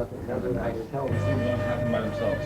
That's what I was telling you. Happen by themselves.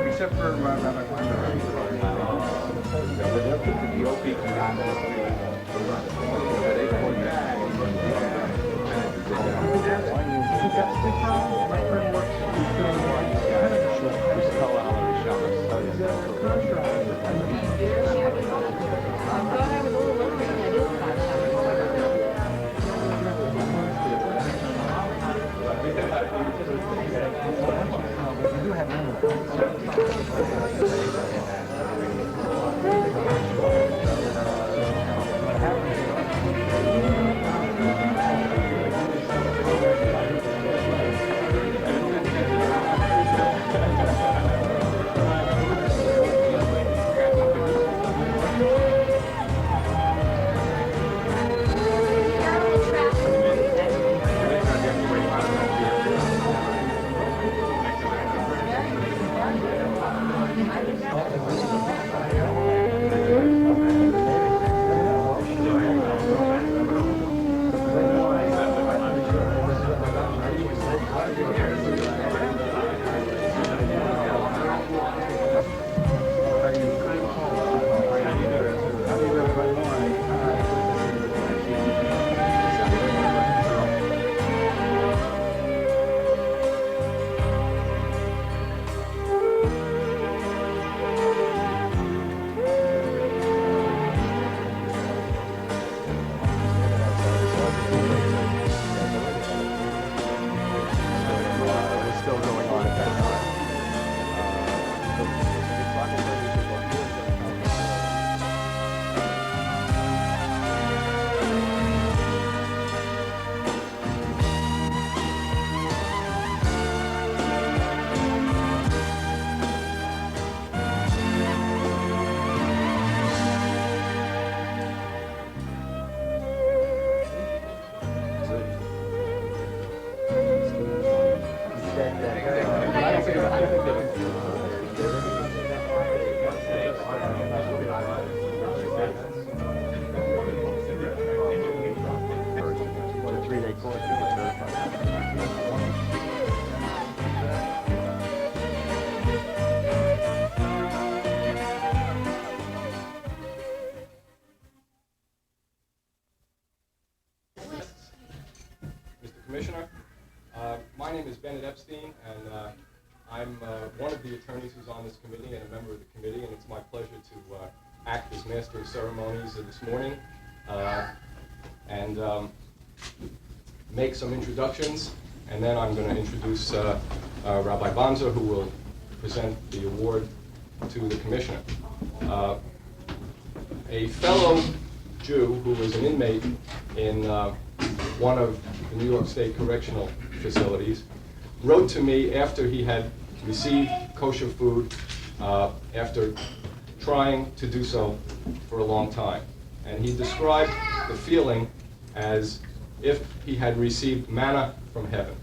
Except for Commissioner. My name is Bennett Epstein, and I'm one of the attorneys who's on this committee and a member of the committee, and it's my pleasure to act as Master of Ceremonies this morning and make some introductions, and then I'm going to introduce Rabbi Bonza, who will present the award to the Commissioner. A fellow Jew who was an inmate in one of the New York State correctional facilities wrote to me after he had received kosher food after trying to do so for a long time. And he described the feeling as if he had received manna from heaven.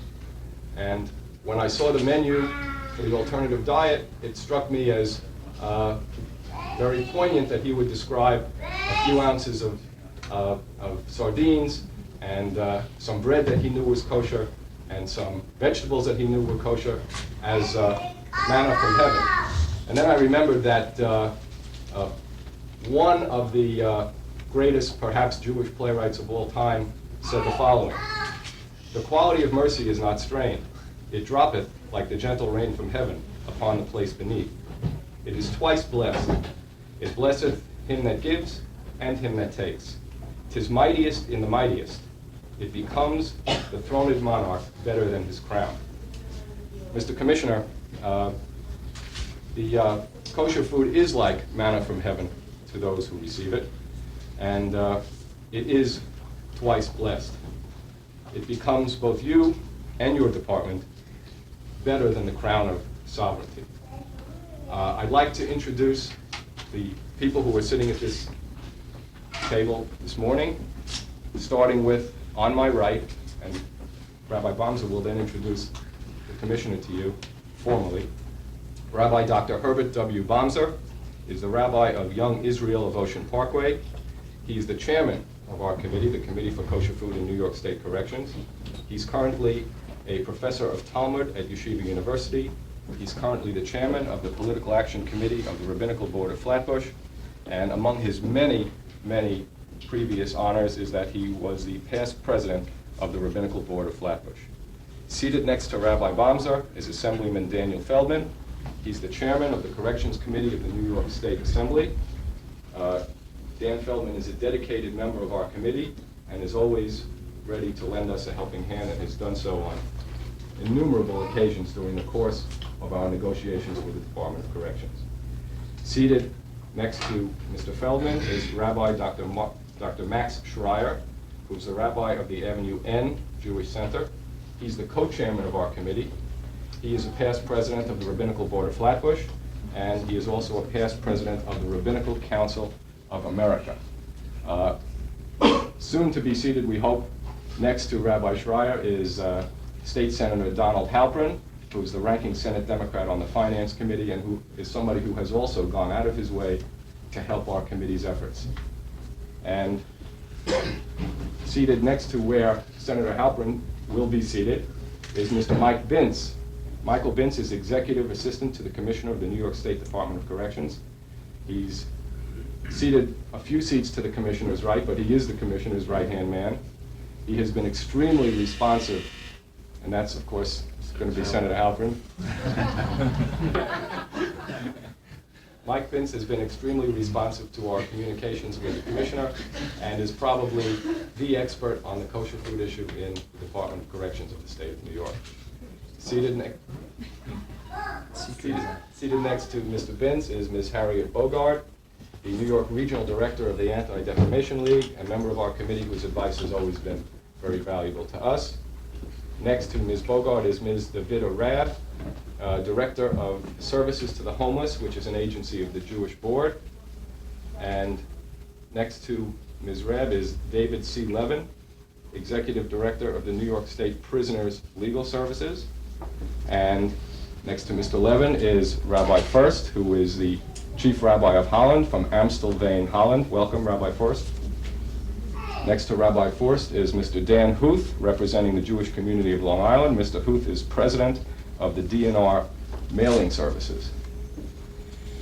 And when I saw the menu for the alternative diet, it struck me as very poignant that he would describe a few ounces of sardines and some bread that he knew was kosher and some vegetables that he knew were kosher as manna from heaven. And then I remembered that one of the greatest, perhaps, Jewish playwrights of all time said the following: "The quality of mercy is not strained. It droppeth like the gentle rain from heaven upon the place beneath. It is twice blessed. It blesseth him that gives and him that takes. 'Tis mightiest in the mightiest. It becomes the throned monarch better than his crown." Mr. Commissioner, the kosher food is like manna from heaven to those who receive it, and it is twice blessed. It becomes both you and your department better than the crown of sovereignty. I'd like to introduce the people who are sitting at this table this morning, starting with, on my right, and Rabbi Bomzer will then introduce the Commissioner to you formally. Rabbi Dr. Herbert W. Bomzer is the Rabbi of Young Israel of Ocean Parkway. He's the chairman of our committee, the Committee for Kosher Food in New York State Corrections. He's currently a professor of Talmud at Yeshiva University. He's currently the chairman of the Political Action Committee of the Rabbinical Board of Flatbush. And among his many, many previous honors is that he was the past president of the Rabbinical Board of Flatbush. Seated next to Rabbi Bomzer is Assemblyman Daniel Feldman. He's the chairman of the Corrections Committee of the New York State Assembly. Dan Feldman is a dedicated member of our committee and is always ready to lend us a helping hand, and has done so on innumerable occasions during the course of our negotiations with the Department of Corrections. Seated next to Mr. Feldman is Rabbi Dr. Max Schreier, who's the rabbi of the Avenue N Jewish Center. He's the co-chairman of our committee. He is a past president of the Rabbinical Board of Flatbush, and he is also a past president of the Rabbinical Council of America. Soon to be seated, we hope, next to Rabbi Schreier is State Senator Donald Halpern, who is the ranking Senate Democrat on the Finance Committee, and who is somebody who has also gone out of his way to help our committee's efforts. And seated next to where Senator Halpern will be seated is Mr. Mike Bintz. Michael Bintz is Executive Assistant to the Commissioner of the New York State Department of Corrections. He's seated a few seats to the Commissioner's right, but he is the Commissioner's right-hand man. He has been extremely responsive, and that's, of course, going to be Senator Halpern. Mike Bintz has been extremely responsive to our communications with the Commissioner and is probably the expert on the kosher food issue in the Department of Corrections of the state of New York. Seated next to Mr. Bintz is Ms. Harriet Bogard, the New York Regional Director of the Anti-Defamation League, and member of our committee whose advice has always been very valuable to us. Next to Ms. Bogard is Ms. Davida Rab, Director of Services to the Homeless, which is an agency of the Jewish Board. And next to Ms. Rab is David C. Levin, Executive Director of the New York State Prisoners Legal Services. And next to Mr. Levin is Rabbi First, who is the Chief Rabbi of Holland from Amstelveen, Holland. Welcome, Rabbi First. Next to Rabbi Forst is Mr. Dan Huth, representing the Jewish community of Long Island. Mr. Huth is president of the DNR mailing services.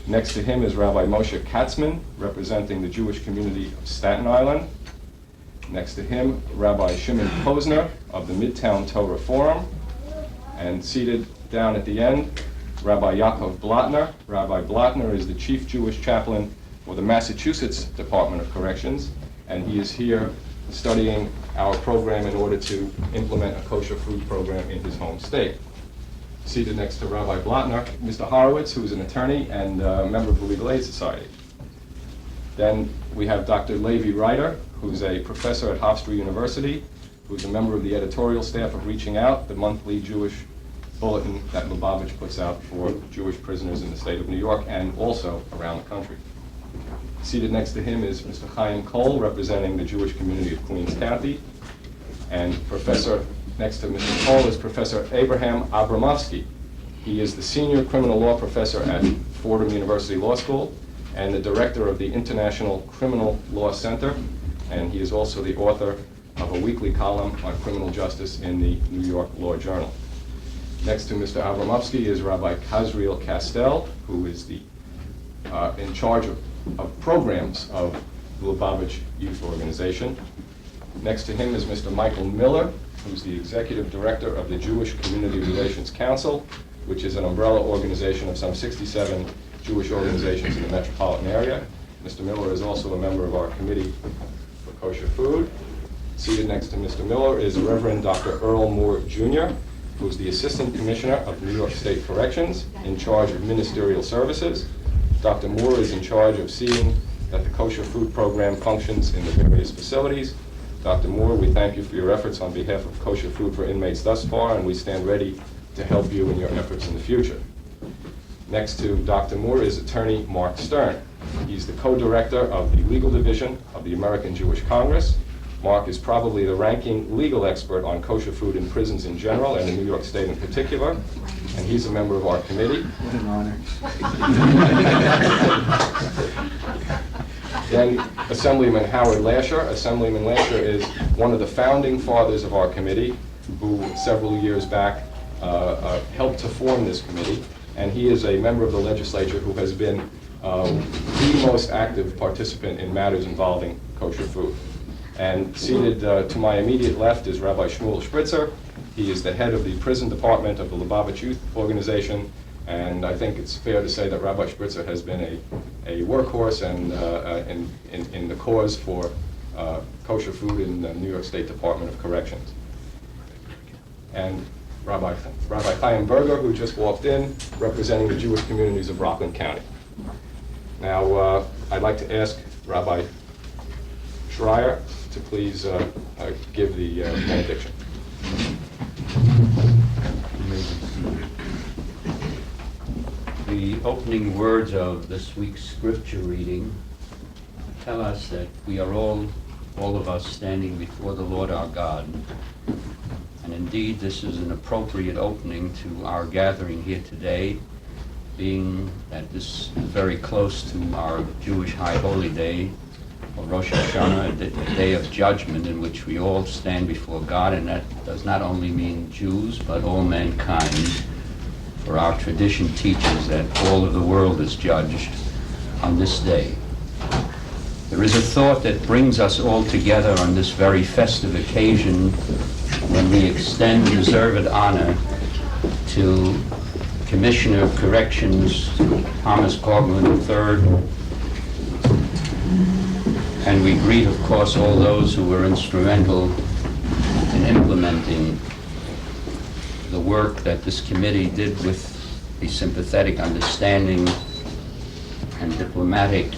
Next to him is Rabbi Moshe Katzman, representing the Jewish community of Staten Island. Next to him, Rabbi Shimon Posner of the Midtown Torah Forum. And seated down at the end, Rabbi Yaakov Blotner. Rabbi Blotner is the chief Jewish chaplain for the Massachusetts Department of Corrections, and he is here studying our program in order to implement a kosher food program in his home state. Seated next to Rabbi Blotner, Mr. Horowitz, who is an attorney and a member of the Legal Aid Society. Then we have Dr. Levi Reiter, who's a professor at Hofstra University, who's a member of the editorial staff of Reaching Out, the monthly Jewish bulletin that Lubavitch puts out for Jewish prisoners in the state of New York and also around the country. Seated next to him is Mr. Chaim Cole, representing the Jewish community of Queens County. And next to Mr. Cole is Professor Abraham Abramovsky. He is the senior criminal law professor at Fordham University Law School and the director of the International Criminal Law Center. And he is also the author of a weekly column on criminal justice in the New York Law Journal. Next to Mr. Abramovsky is Rabbi Kazriel Castell, who is the in charge of programs of the Lubavitch Youth Organization. Next to him is Mr. Michael Miller, who's the Executive Director of the Jewish Community Relations Council, which is an umbrella organization of some 67 Jewish organizations in the metropolitan area. Mr. Miller is also a member of our Committee for Kosher Food. Seated next to Mr. Miller is Reverend Dr. Earl Moore, Jr., who's the Assistant Commissioner of New York State Corrections in charge of ministerial services. Dr. Moore is in charge of seeing that the kosher food program functions in the various facilities. Dr. Moore, we thank you for your efforts on behalf of kosher food for inmates thus far, and we stand ready to help you in your efforts in the future. Next to Dr. Moore is Attorney Mark Stern. He's the co-director of the Legal Division of the American Jewish Congress. Mark is probably the ranking legal expert on kosher food in prisons in general and in New York State in particular, and he's a member of our committee. What an honor. Then Assemblyman Howard Lasher. Assemblyman Lasher is one of the founding fathers of our committee, who several years back helped to form this committee, and he is a member of the legislature who has been the most active participant in matters involving kosher food. And seated to my immediate left is Rabbi Shmuel Spritzer. He is the head of the prison department of the Lubavitch Youth Organization, and I think it's fair to say that Rabbi Spritzer has been a workhorse and in the cause for kosher food in the New York State Department of Corrections. And Rabbi Chaim Berger, who just walked in, representing the Jewish communities of Rockland County. Now, I'd like to ask Rabbi Schreier to please give the benediction. The opening words of this week's scripture reading tell us that we are all of us standing before the Lord our God. And indeed, this is an appropriate opening to our gathering here today, being that this is very close to our Jewish High Holy Day, or Rosh Hashanah, a day of judgment in which we all stand before God, and that does not only mean Jews, but all mankind. For our tradition teaches that all of the world is judged on this day. There is a thought that brings us all together on this very festive occasion when we extend deserved honor to Commissioner of Corrections Thomas Corcoran III, and we greet, of course, all those who were instrumental in implementing the work that this committee did with the sympathetic understanding and diplomatic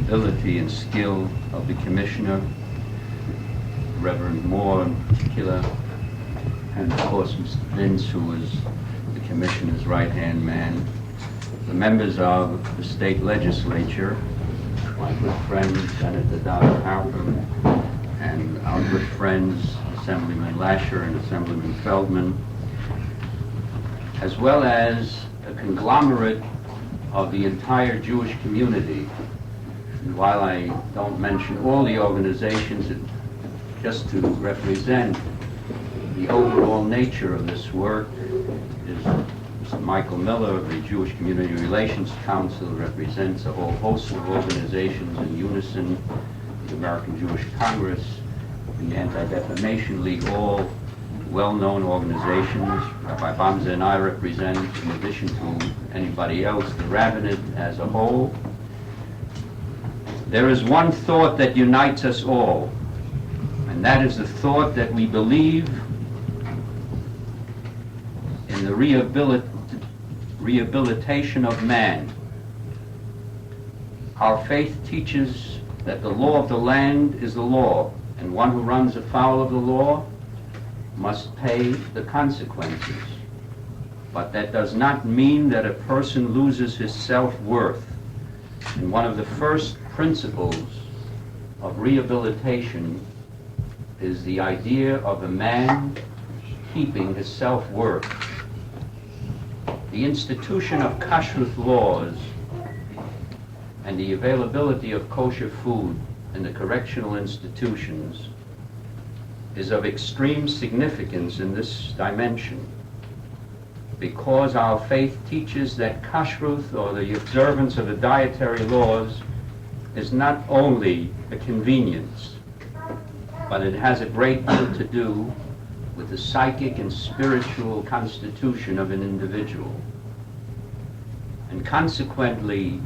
ability and skill of the Commissioner, Reverend Moore in particular, and of course Mr. Vince, who was the Commissioner's right-hand man, the members of the state legislature, my good friend Senator Dr. Harper, and our good friends Assemblyman Lasher and Assemblyman Feldman, as well as a conglomerate of the entire Jewish community. And while I don't mention all the organizations, just to represent the overall nature of this work is Mr. Michael Miller of the Jewish Community Relations Council, who represents a whole host of organizations in unison, the American Jewish Congress, the Anti-Defamation League, all well-known organizations. Rabbi Bamza and I represent, in addition to anybody else, the rabbinate as a whole. There is one thought that unites us all, and that is the thought that we believe in the rehabilitation of man. Our faith teaches that the law of the land is the law, and one who runs afoul of the law must pay the consequences. But that does not mean that a person loses his self-worth. And one of the first principles of rehabilitation is the idea of a man keeping his self-worth. The institution of kashrut laws and the availability of kosher food in the correctional institutions is of extreme significance in this dimension. because our faith teaches that kashrut, or the observance of the dietary laws, is not only a convenience, but it has a great deal to do with the psychic and spiritual constitution of an individual. And consequently,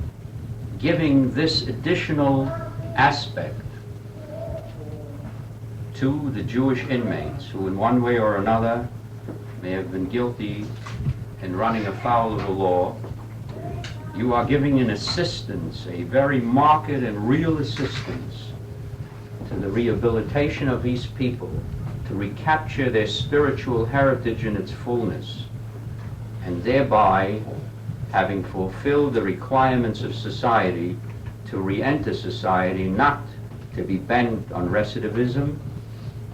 giving this additional aspect to the Jewish inmates who in one way or another may have been guilty in running afoul of the law, you are giving an assistance, a very marked and real assistance to the rehabilitation of these people, to recapture their spiritual heritage in its fullness, and thereby, having fulfilled the requirements of society, to re-enter society, not to be bent on recidivism,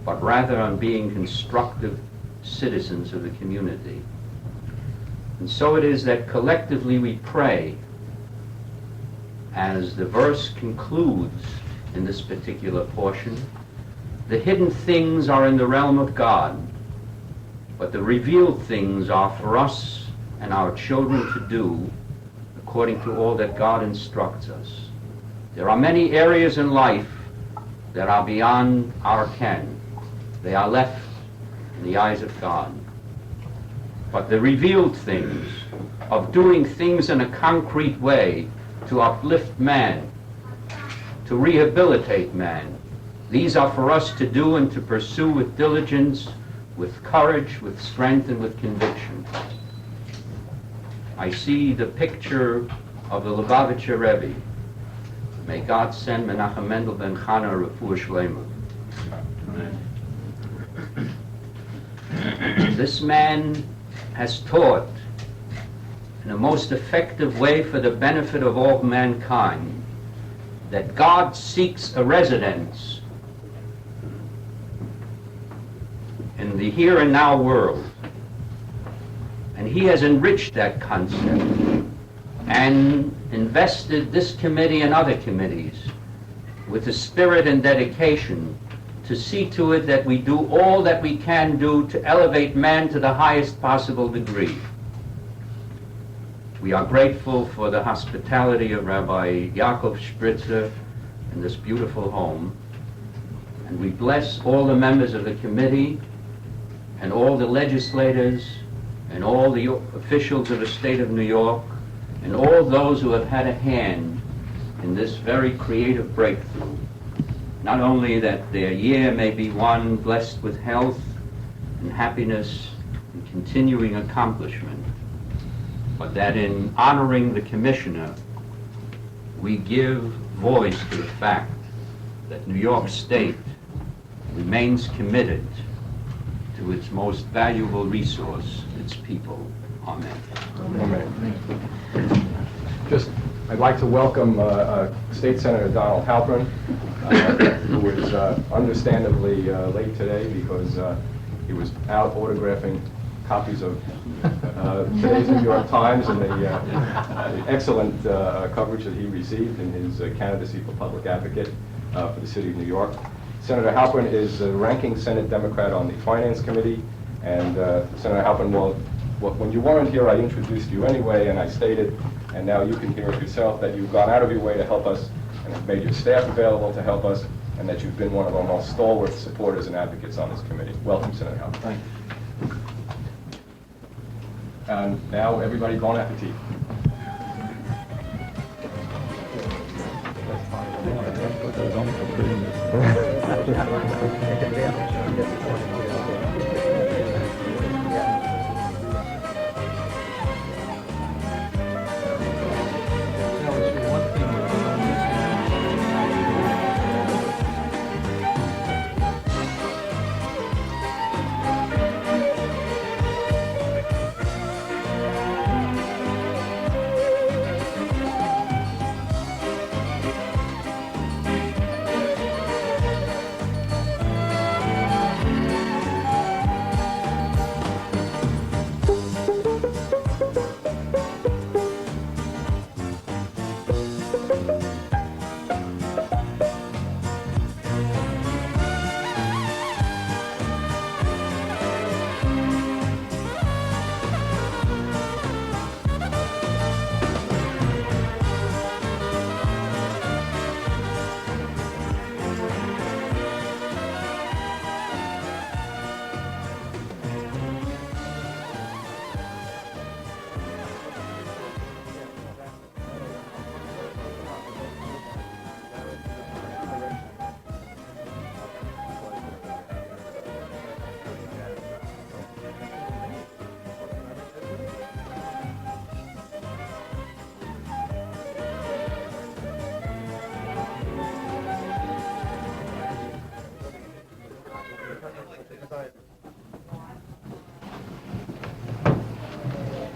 but rather on being constructive citizens of the community. And so it is that collectively we pray, as the verse concludes in this particular portion, the hidden things are in the realm of God, but the revealed things are for us and our children to do according to all that God instructs us. There are many areas in life that are beyond our ken. They are left in the eyes of God. But the revealed things of doing things in a concrete way to uplift man, to rehabilitate man, these are for us to do and to pursue with diligence, with courage, with strength, and with conviction. I see the picture of the Lubavitcher Rebbe. May God send Menachem Mendel ben Chana a refuah shlema. This man has taught in a most effective way for the benefit of all mankind that God seeks a residence in the here and now world. And he has enriched that concept and invested this committee and other committees with the spirit and dedication to see to it that we do all that we can do to elevate man to the highest possible degree. We are grateful for the hospitality of Rabbi Yaakov Spritzer in this beautiful home, and we bless all the members of the committee and all the legislators and all the officials of the state of New York and all those who have had a hand in this very creative breakthrough. Not only that their year may be one blessed with health and happiness and continuing accomplishment, but that in honoring the Commissioner, we give voice to the fact that New York State remains committed to its most valuable resource, its people. Amen. Amen. I'd like to welcome State Senator Donald Halpern, who is understandably late today because he was out autographing copies of today's New York Times and the excellent coverage that he received in his candidacy for public advocate for the city of New York. Senator Halpern is the ranking Senate Democrat on the Finance Committee, and Senator Halpern, when you weren't here, I introduced you anyway, and I stated, and now you can hear it yourself, that you've gone out of your way to help us and have made your staff available to help us, and that you've been one of our most stalwart supporters and advocates on this committee. Welcome, Senator Halpern. Thank you. And now, everybody, bon appetit.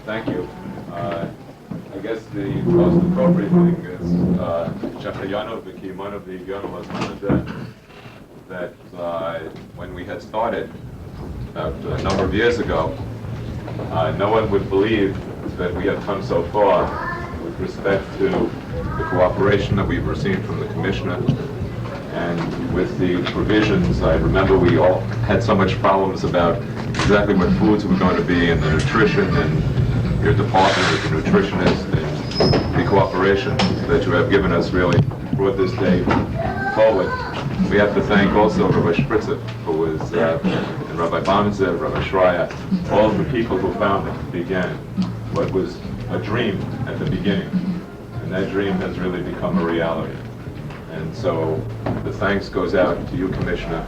Thank you. I guess the most appropriate thing is Shachayano Vikimano Vigano was that when we had started about a number of years ago, no one would believe that we have come so far with respect to the cooperation that we've received from the Commissioner and with the provisions. I remember we all had so much problems about exactly what foods were going to be and the nutrition, and your department as a nutritionist and the cooperation that you have given us really brought this day forward. We have to thank also Rabbi Spritzer, who was, and Rabbi Bamzer, Rabbi Schreier, all of the people who found it, began what was a dream at the beginning. And that dream has really become a reality. And so the thanks goes out to you, Commissioner,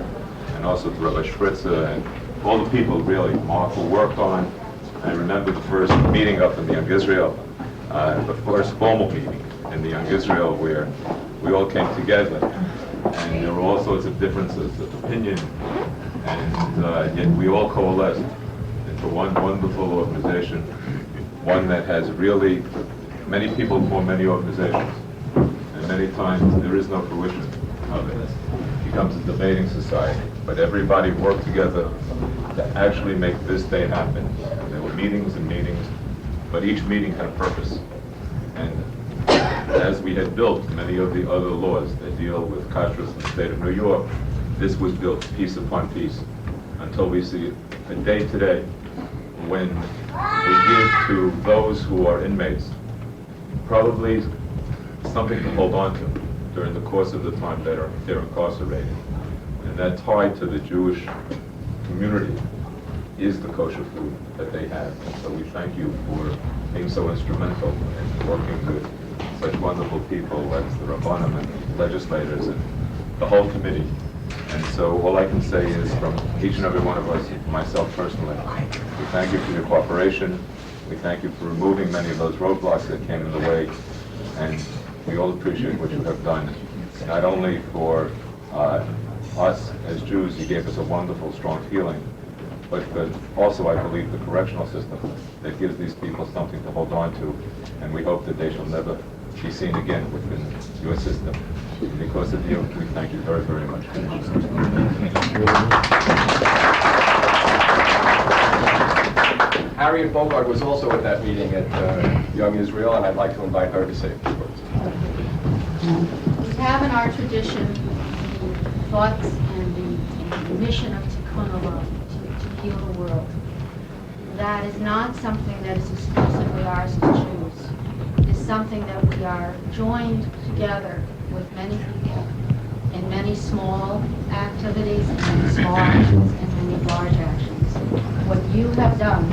and also to Rabbi Spritzer and all the people really, Mark, who worked on. I remember the first meeting up in the Young Israel, the first formal meeting in the Young Israel where we all came together. And there were all sorts of differences of opinion, and yet we all coalesced into one wonderful organization, one that has really many people form many organizations, and many times there is no fruition of it. It becomes a debating society, but everybody worked together to actually make this day happen. There were meetings and meetings, but each meeting had a purpose. And as we had built many of the other laws that deal with kashrus in the state of New York, this was built piece upon piece until we see a day today when we give to those who are inmates probably something to hold on to during the course of the time that they're incarcerated. And that tied to the Jewish community is the kosher food that they have. And so we thank you for being so instrumental in working with such wonderful people as the Rabbanim and legislators and the whole committee. And so all I can say is from each and every one of us, myself personally, we thank you for your cooperation. We thank you for removing many of those roadblocks that came in the way. And we all appreciate what you have done, not only for us as Jews. You gave us a wonderful, strong feeling, but also, I believe, the correctional system that gives these people something to hold on to, and we hope that they shall never be seen again within your system. Because of you, we thank you very, very much. Harriet Bogart was also at that meeting at Young Israel, and I'd like to invite her to say a few words. We have in our tradition the thoughts and the mission of Tikkun Olam, to heal the world. That is not something that is exclusively ours as Jews. It is something that we are joined together with many people in many small activities, and many small actions, and many large actions. What you have done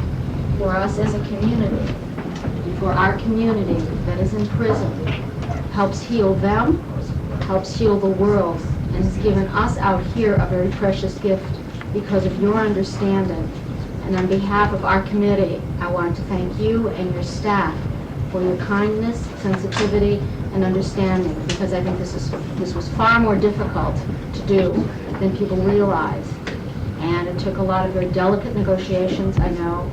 for us as a community, for our community that is in prison, helps heal them, helps heal the world, and has given us out here a very precious gift because of your understanding. And on behalf of our committee, I want to thank you and your staff for your kindness, sensitivity, and understanding, because I think this was far more difficult to do than people realize. And it took a lot of very delicate negotiations, I know,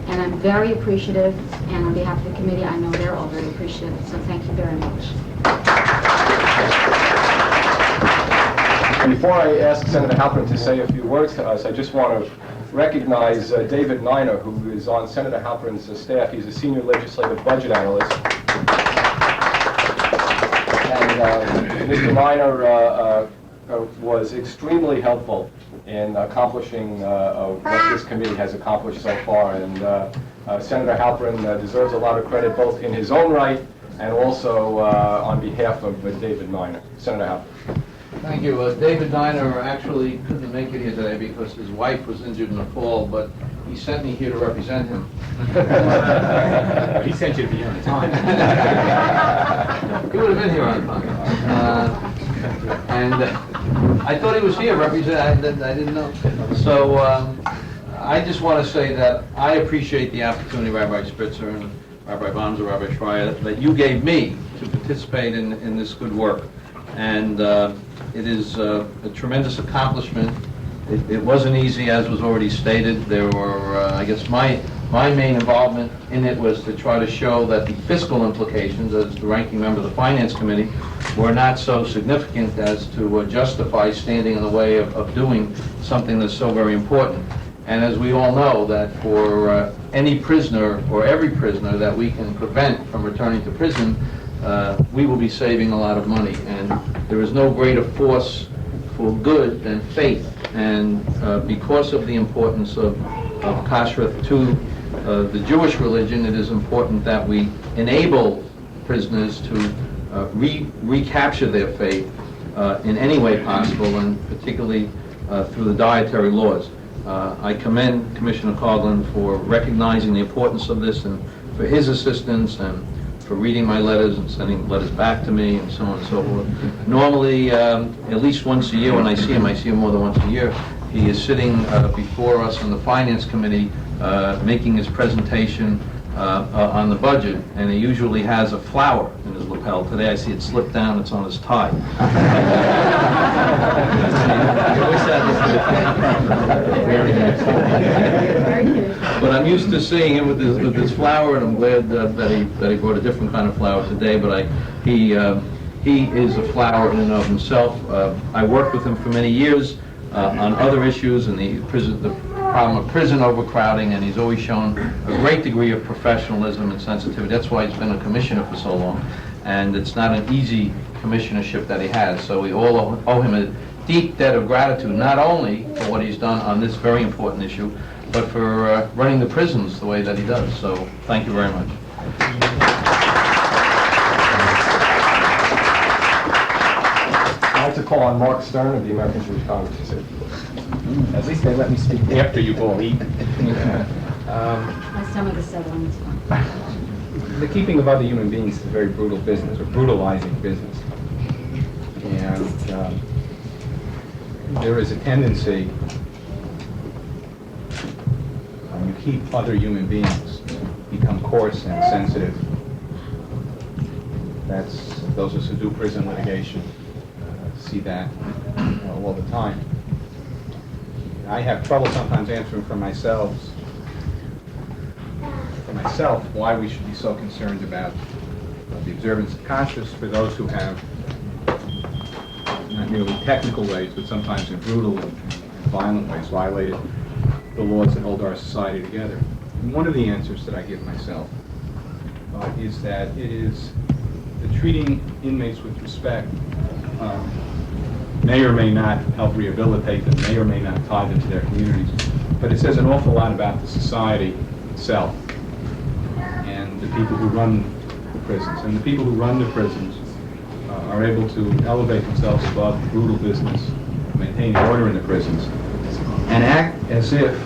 and I'm very appreciative, and on behalf of the committee, I know they're all very appreciative, so thank you very much. Before I ask Senator Halperin to say a few words to us, I just want to recognize David Niner, who is on Senator Halperin's staff. He's a senior legislative budget analyst. And Mr. Niner was extremely helpful in accomplishing what this committee has accomplished so far. And Senator Halperin deserves a lot of credit, both in his own right and also on behalf of David Niner. Senator Halperin. Thank you. David Niner actually couldn't make it here today because his wife was injured in the fall, but he sent me here to represent him. He sent you to be here on time. He would have been here on time. And I thought he was here representing. I didn't know. So I just want to say that I appreciate the opportunity, Rabbi Spitzer and Rabbi Bamzer, Rabbi Schreier, that you gave me to participate in this good work. And it is a tremendous accomplishment It wasn't easy, as was already stated. There were, I guess, my main involvement in it was to try to show that the fiscal implications, as the ranking member of the Finance Committee, were not so significant as to justify standing in the way of doing something that's so very important. And as we all know, that for any prisoner or every prisoner that we can prevent from returning to prison, we will be saving a lot of money. And there is no greater force for good than faith. And because of the importance of kashrut to the Jewish religion, it is important that we enable prisoners to recapture their faith in any way possible, and particularly through the dietary laws. I commend Commissioner Coughlin for recognizing the importance of this and for his assistance and for reading my letters and sending letters back to me and so on and so forth. Normally, at least once a year when I see him more than once a year, he is sitting before us in the Finance Committee making his presentation on the budget, and he usually has a flower in his lapel. Today I see it slipped down, it's on his tie. But I'm used to seeing him with his flower, and I'm glad that he brought a different kind of flower today, but he is a flower in and of himself. I worked with him for many years on other issues and the problem of prison overcrowding, and he's always shown a great degree of professionalism and sensitivity. That's why he's been a commissioner for so long, and it's not an easy commissionership that he has. So we all owe him a deep debt of gratitude, not only for what he's done on this very important issue, but for running the prisons the way that he does. So thank you very much. I'd like to call on Mark Stern of the American Jewish Congress to say a few words. At least they let me speak after you've all eaten. My stomach is settling, it's fine. The keeping of other human beings is a very brutal business, or brutalizing business. And there is a tendency, when you keep other human beings, become coarse and sensitive. Those of us who do prison litigation see that all the time. I have trouble sometimes answering for myself why we should be so concerned about the observance of kashrus for those who have, not merely technical ways, but sometimes in brutal and violent ways, violated the laws that hold our society together. And one of the answers that I give myself is that it is the treating inmates with respect may or may not help rehabilitate them, may or may not tie them to their communities, but it says an awful lot about the society itself and the people who run the prisons. And the people who run the prisons are able to elevate themselves above the brutal business, maintain order in the prisons, and act as if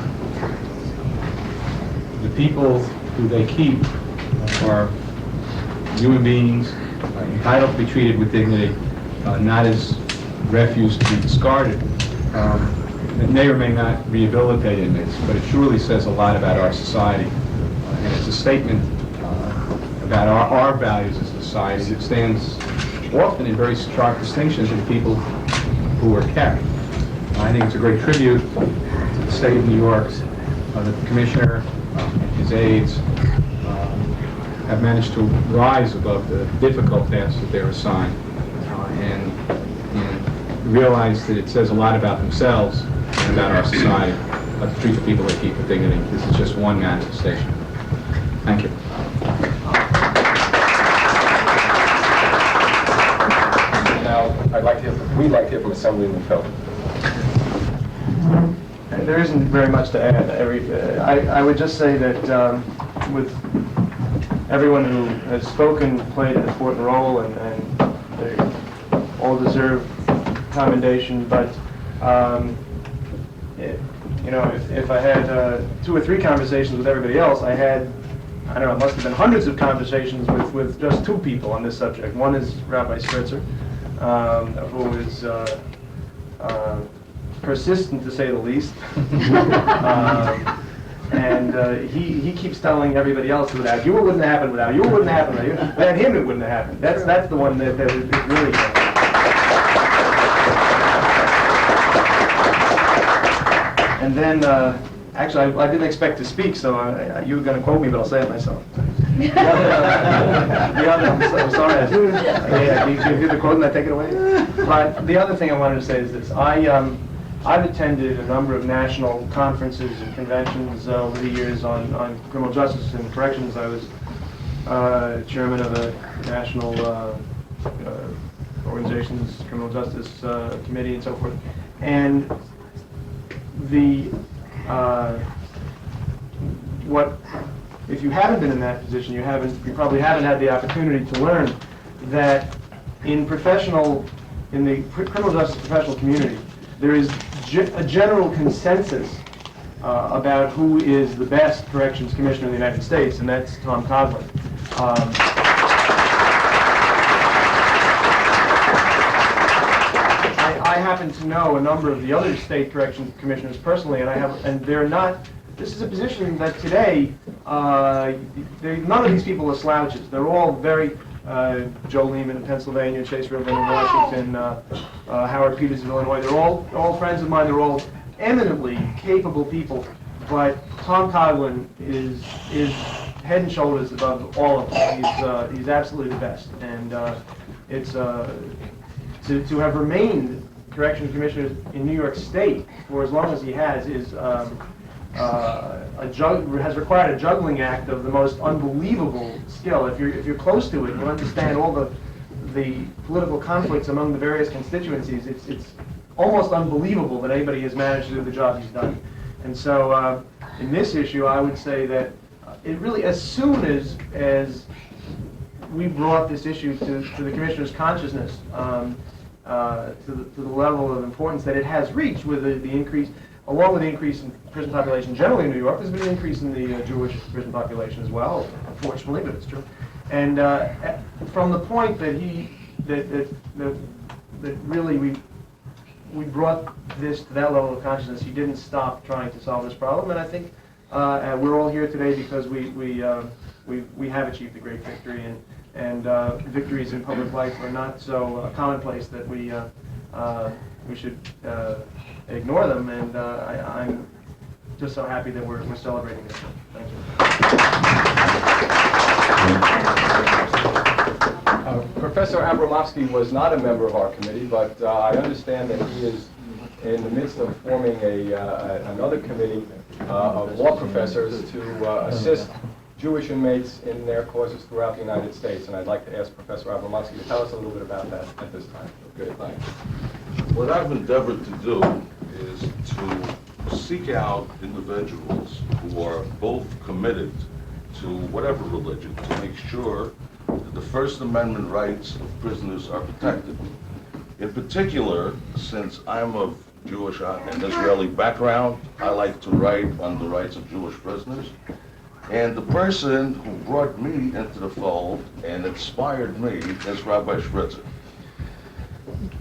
the people who they keep are human beings, entitled to be treated with dignity, not as refuse to be discarded. It may or may not rehabilitate inmates, but it surely says a lot about our society. And it's a statement about our values as a society. It stands often in very stark distinction to the people who are kept. I think it's a great tribute to the state of New York that the Commissioner and his aides have managed to rise above the difficult tasks that they're assigned and realize that it says a lot about themselves and about our society, to treat the people they keep with dignity. This is just one manifestation. Thank you. Now, we'd like to hear from Assemblyman Felton. There isn't very much to add. I would just say that with everyone who has spoken played an important role, and they all deserve commendation. But if I had 2 or 3 conversations with everybody else, I don't know, it must have been hundreds of conversations with just 2 people on this subject. One is Rabbi Spritzer, who is persistent, to say the least. And he keeps telling everybody else without you, it wouldn't happen, without you, it wouldn't happen, without him, it wouldn't have happened. That's the one that is really. And then, actually, I didn't expect to speak, so you were going to quote me, but I'll say it myself. I'm sorry. You do the quote and I take it away? But the other thing I wanted to say is this. I've attended a number of national conferences and conventions over the years on criminal justice and corrections. I was chairman of a national organization's criminal justice committee and so forth. And if you haven't been in that position, you probably haven't had the opportunity to learn that in the criminal justice professional community, there is a general consensus about who is the best corrections commissioner in the United States, and that's Tom Coughlin. I happen to know a number of the other state corrections commissioners personally, and they're not. This is a position that today, none of these people are slouches. They're all very, Joe Lehman in Pennsylvania, Chase Rivlin in Washington, Howard Peters in Illinois. They're all friends of mine. They're all eminently capable people. But Tom Coughlin is head and shoulders above all of them. He's absolutely the best. And it's to have remained corrections commissioner in New York State for as long as he has has required a juggling act of the most unbelievable skill. If you're close to it, you understand all the political conflicts among the various constituencies. It's almost unbelievable that anybody has managed to do the job he's done. And so, in this issue, I would say that it really, as soon as we brought this issue to the commissioner's consciousness, to the level of importance that it has reached with the increase. Along with the increase in prison population generally in New York, there's been an increase in the Jewish prison population as well, unfortunately, but it's true. And from the point that really we brought this to that level of consciousness, he didn't stop trying to solve this problem. And I think we're all here today because we have achieved a great victory, and victories in public life are not so commonplace that we should ignore them, and I'm just so happy that we're celebrating this. Thank you. Professor Abramowski was not a member of our committee, but I understand that he is in the midst of forming another committee of law professors to assist Jewish inmates in their causes throughout the United States, and I'd like to ask Professor Abramowski to tell us a little bit about that at this time. Okay, thanks. What I've endeavored to do is to seek out individuals who are both committed to whatever religion to make sure that the First Amendment rights of prisoners are protected. In particular, since I'm of Jewish and Israeli background, I like to write on the rights of Jewish prisoners. And the person who brought me into the fold and inspired me is Rabbi Spritzer.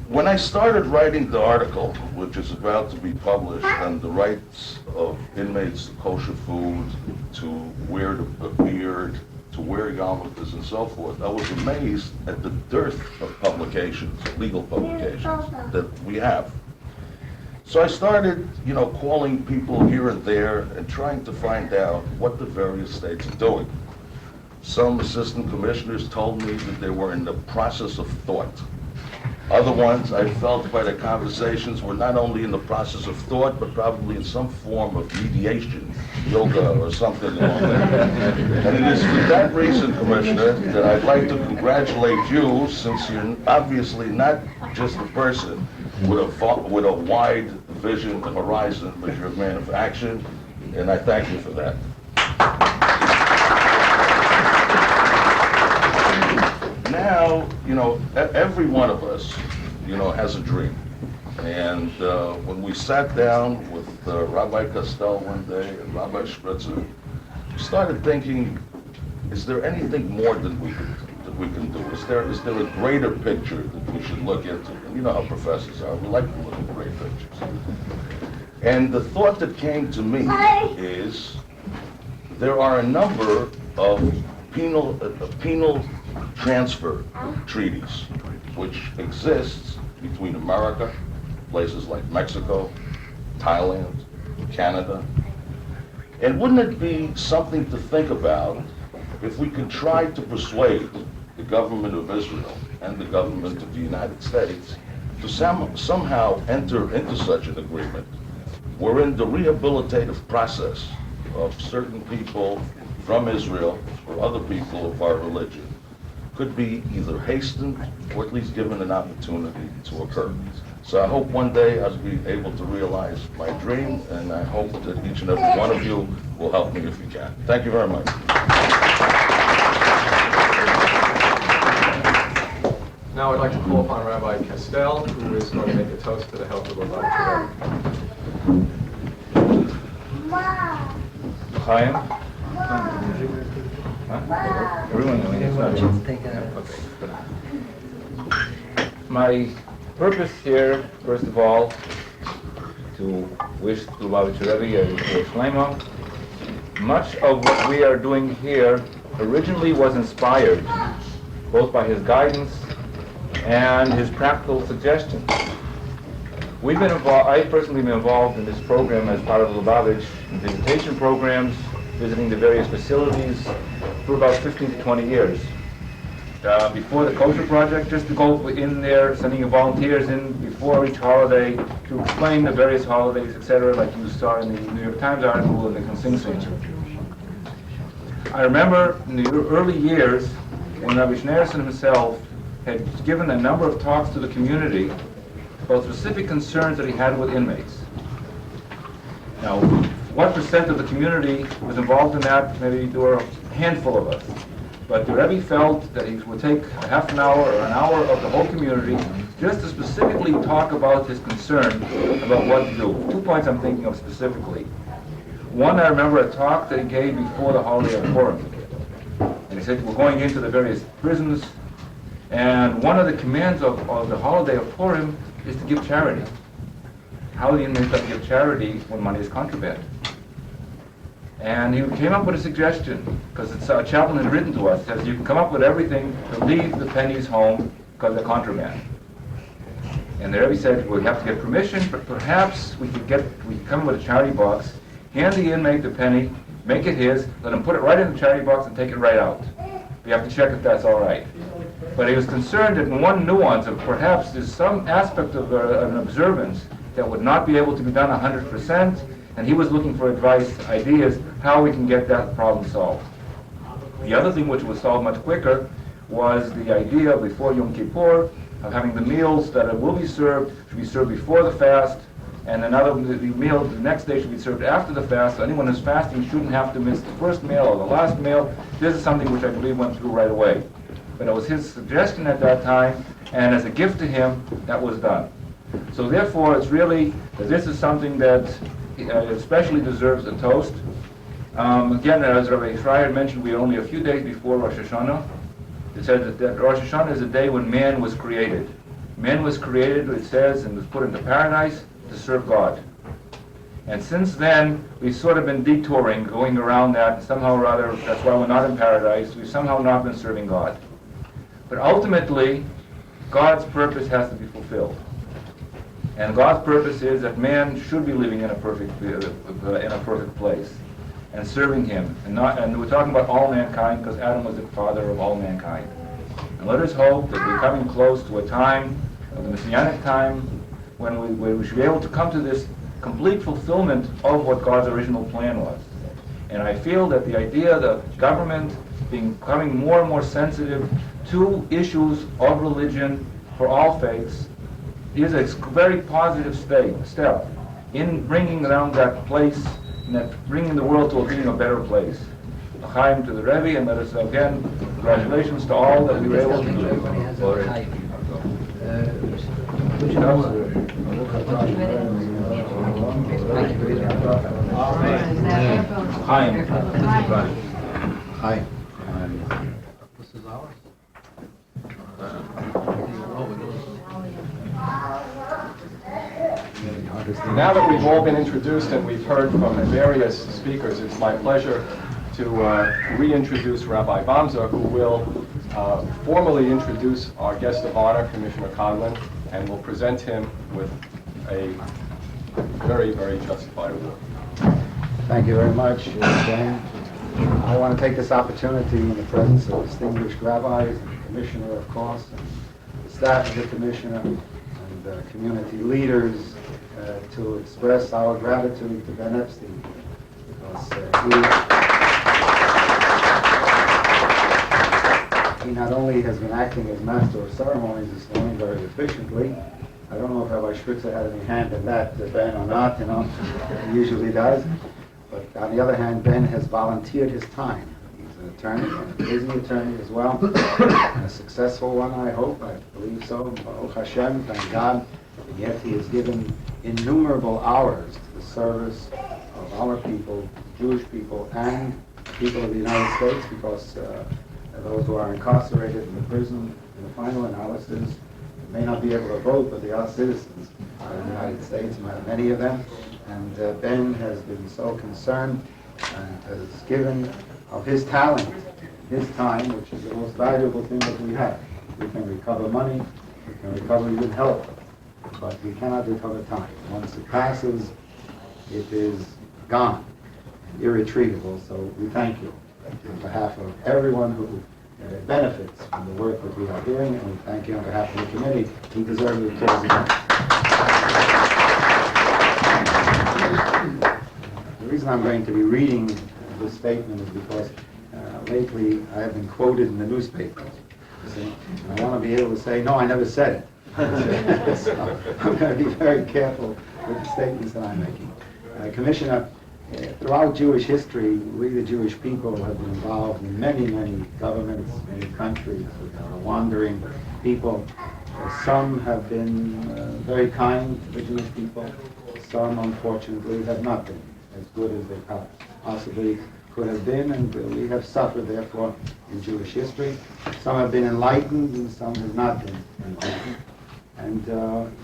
When I started writing the article, which is about to be published, on the rights of inmates to kosher food, to wear a beard, to wear yarmulkes and so forth, I was amazed at the dearth of publications, legal publications, that we have. So I started, calling people here and there and trying to find out what the various states are doing. Some assistant commissioners told me that they were in the process of thought. Other ones, I felt by the conversations, were not only in the process of thought, but probably in some form of mediation, yoga or something along that. And it is for that reason, Commissioner, that I'd like to congratulate you, since you're obviously not just a person with a wide vision and horizon, but you're a man of action, and I thank you for that. Now, every one of us, has a dream. And when we sat down with Rabbi Costell one day and Rabbi Spritzer, we started thinking, is there anything more than we can do? Is there a greater picture that we should look into? And you know how professors are, we like to look at great pictures. And the thought that came to me is there are a number of penal transfer treaties which exists between America, places like Mexico, Thailand, Canada. And wouldn't it be something to think about if we could try to persuade the government of Israel and the government of the United States to somehow enter into such an agreement wherein the rehabilitative process of certain people from Israel or other people of our religion could be either hastened or at least given an opportunity to occur. So I hope one day I'll be able to realize my dream, and I hope that each and every one of you will help me if you can. Thank you very much. Now I'd like to call upon Rabbi Castell, who is going to make a toast to the health of Rabbi Terry. Chaim? Everyone knows my purpose here, first of all, to wish to Lubavitcher Rebbe a Shlema. Much of what we are doing here originally was inspired both by his guidance and his practical suggestions. We've been involved, I personally been involved in this program as part of Lubavitch in visitation programs, visiting the various facilities for about 15 to 20 years. Before the Kosher Project, just to go in there, sending volunteers in before each holiday to explain the various holidays, etc., like you saw in the New York Times article and the Consing Center. I remember in the early years when Rabbi Schneerson himself had given a number of talks to the community about specific concerns that he had with inmates. Now, what percent of the community was involved in that? Maybe there were a handful of us. But the Rebbe felt that he would take a half an hour or an hour of the whole community just to specifically talk about his concern about what to do. 2 points I'm thinking of specifically. One, I remember a talk that he gave before the holiday of Purim. And he said, we're going into the various prisons, and one of the commands of the holiday of Purim is to give charity. How the inmates have to give charity when money is contraband. And he came up with a suggestion, because a chaplain had written to us, says you can come up with everything to leave the pennies home because they're contraband. And the Rebbe said, we have to get permission, but perhaps we could come with a charity box, hand the inmate the penny, make it his, let him put it right in the charity box and take it right out. We have to check if that's all right. But he was concerned that in one nuance of perhaps there's some aspect of an observance that would not be able to be done 100%, and he was looking for advice, ideas, how we can get that problem solved. The other thing which was solved much quicker was the idea before Yom Kippur of having the meals that will be served should be served before the fast, and the meal the next day should be served after the fast. So anyone who's fasting shouldn't have to miss the first meal or the last meal. This is something which I believe went through right away. But it was his suggestion at that time, and as a gift to him, that was done. So therefore, it's really that this is something that especially deserves a toast. Again, as Rabbi Schreier mentioned, we are only a few days before Rosh Hashanah. It said that Rosh Hashanah is the day when man was created. Man was created, it says, and was put into paradise to serve God. And since then, we've sort of been detouring, going around that, and somehow or other, that's why we're not in paradise, we've somehow not been serving God. But ultimately, God's purpose has to be fulfilled. And God's purpose is that man should be living in a perfect place and serving Him. And we're talking about all mankind because Adam was the father of all mankind. And let us hope that we're coming close to a time, of the Messianic time, when we should be able to come to this complete fulfillment of what God's original plan was. And I feel that the idea of the government becoming more and more sensitive to issues of religion for all faiths is a very positive step in bringing around that place, and that bringing the world to being a better place. L'chaim to the Rebbe, and let us again, congratulations to all that we were able to do. Hi. Now that we've all been introduced and we've heard from the various speakers, it's my pleasure to reintroduce Rabbi Bamzer, who will formally introduce our guest of honor, Commissioner Conlon, and will present him with a very, very justified award. Thank you very much, Dan. I want to take this opportunity in the presence of distinguished rabbis and the Commissioner, of course, and the staff of the Commissioner and community leaders to express our gratitude to Ben Epstein because he not only has been acting as master of ceremonies this morning very efficiently. I don't know if Rabbi Spritzer had any hand in that, Ben, or not, he usually does. But on the other hand, Ben has volunteered his time. He's an attorney, and a busy attorney as well, and a successful one, I hope. I believe so. Baruch Hashem, thank God. And yet he has given innumerable hours to the service of our people, Jewish people, and people of the United States, because those who are incarcerated in the prison, in the final analysis, may not be able to vote, but they are citizens of the United States, many of them. And Ben has been so concerned and has given of his talent, his time, which is the most valuable thing that we have. We can recover money, we can recover even health, but we cannot recover time. Once it passes, it is gone, irretrievable. So we thank you on behalf of everyone who benefits from the work that we are doing, and we thank you on behalf of the committee. We deserve the applause again. The reason I'm going to be reading this statement is because lately I have been quoted in the newspapers. And I want to be able to say, no, I never said it. So I'm going to be very careful with the statements that I'm making. Commissioner, throughout Jewish history, we the Jewish people have been involved in many, many governments, many countries. We are a wandering people. Some have been very kind to the Jewish people. Some, unfortunately, have not been as good as they possibly could have been, and we have suffered, therefore, in Jewish history. Some have been enlightened, and some have not been enlightened. And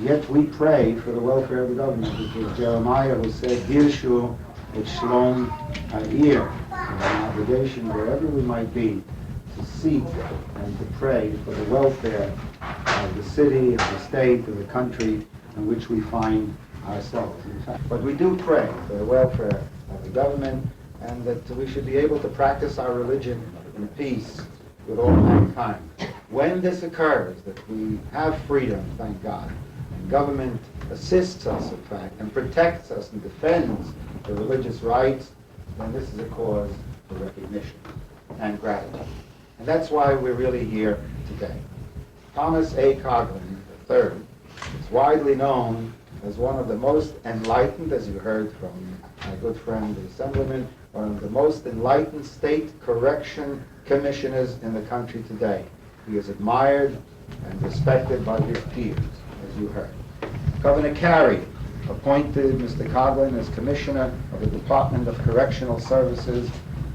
yet we pray for the welfare of the government, because Jeremiah, who said, Girshu et Shlom Ha'ir, an obligation wherever we might be, to seek and to pray for the welfare of the city, of the state, of the country in which we find ourselves. In fact, but we do pray for the welfare of the government, and that we should be able to practice our religion in peace with all mankind. When this occurs, that we have freedom, thank God, and government assists us, in fact, and protects us and defends the religious rights, then this is a cause for recognition and gratitude. And that's why we're really here today. Thomas A. Coughlin III is widely known as one of the most enlightened, as you heard from my good friend, the Assemblyman, one of the most enlightened state correction commissioners in the country today. He is admired and respected by his peers, as you heard. Governor Carey appointed Mr. Coughlin as Commissioner of the Department of Correctional Services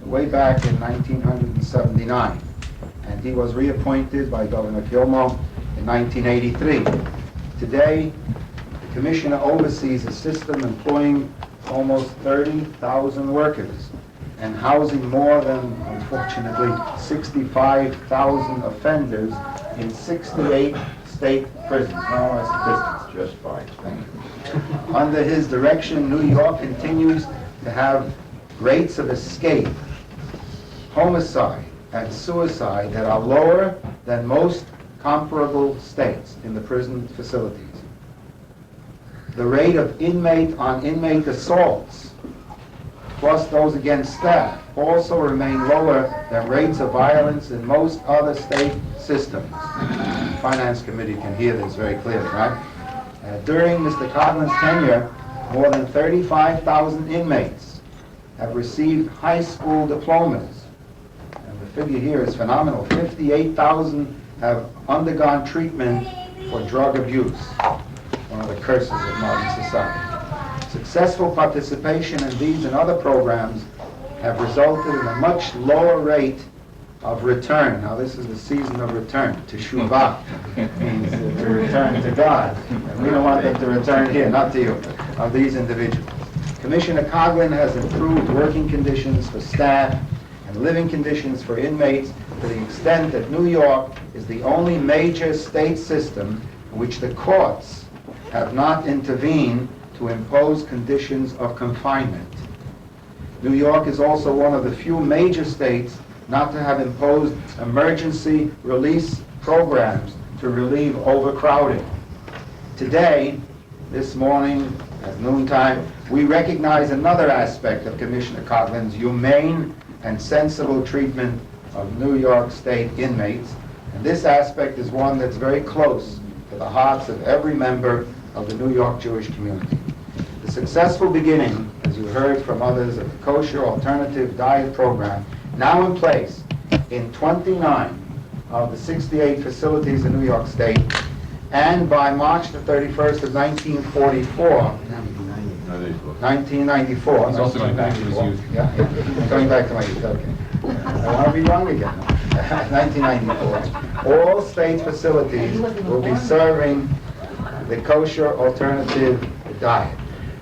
way back in 1979. And he was reappointed by Governor Cuomo in 1983. Today, the Commissioner oversees a system employing almost 30,000 workers and housing more than, unfortunately, 65,000 offenders in 68 state prisons. No, my statistics, just fine. Thank you. Under his direction, New York continues to have rates of escape, homicide, and suicide that are lower than most comparable states in the prison facilities. The rate of inmate-on-inmate assaults, plus those against staff, also remain lower than rates of violence in most other state systems. The Finance Committee can hear this very clearly, right? During Mr. Coughlin's tenure, more than 35,000 inmates have received high school diplomas. And the figure here is phenomenal. 58,000 have undergone treatment for drug abuse, one of the curses of modern society. Successful participation in these and other programs have resulted in a much lower rate of return. Now this is the season of return. Teshuvah means to return to God. And we don't want them to return here, not to you, of these individuals. Commissioner Coughlin has improved working conditions for staff and living conditions for inmates to the extent that New York is the only major state system in which the courts have not intervened to impose conditions of confinement. New York is also one of the few major states not to have imposed emergency release programs to relieve overcrowding. Today, this morning, at noontime, we recognize another aspect of Commissioner Coughlin's humane and sensible treatment of New York State inmates, and this aspect is one that's very close to the hearts of every member of the New York Jewish community. The successful beginning, as you heard from others, of the kosher alternative diet program, now in place in 29 of the 68 facilities in New York State, and by March the 31st of 1994, He's also going back to his youth. Yeah, going back to my youth, okay. I want to be young again. 1994. All state facilities will be serving the kosher alternative diet.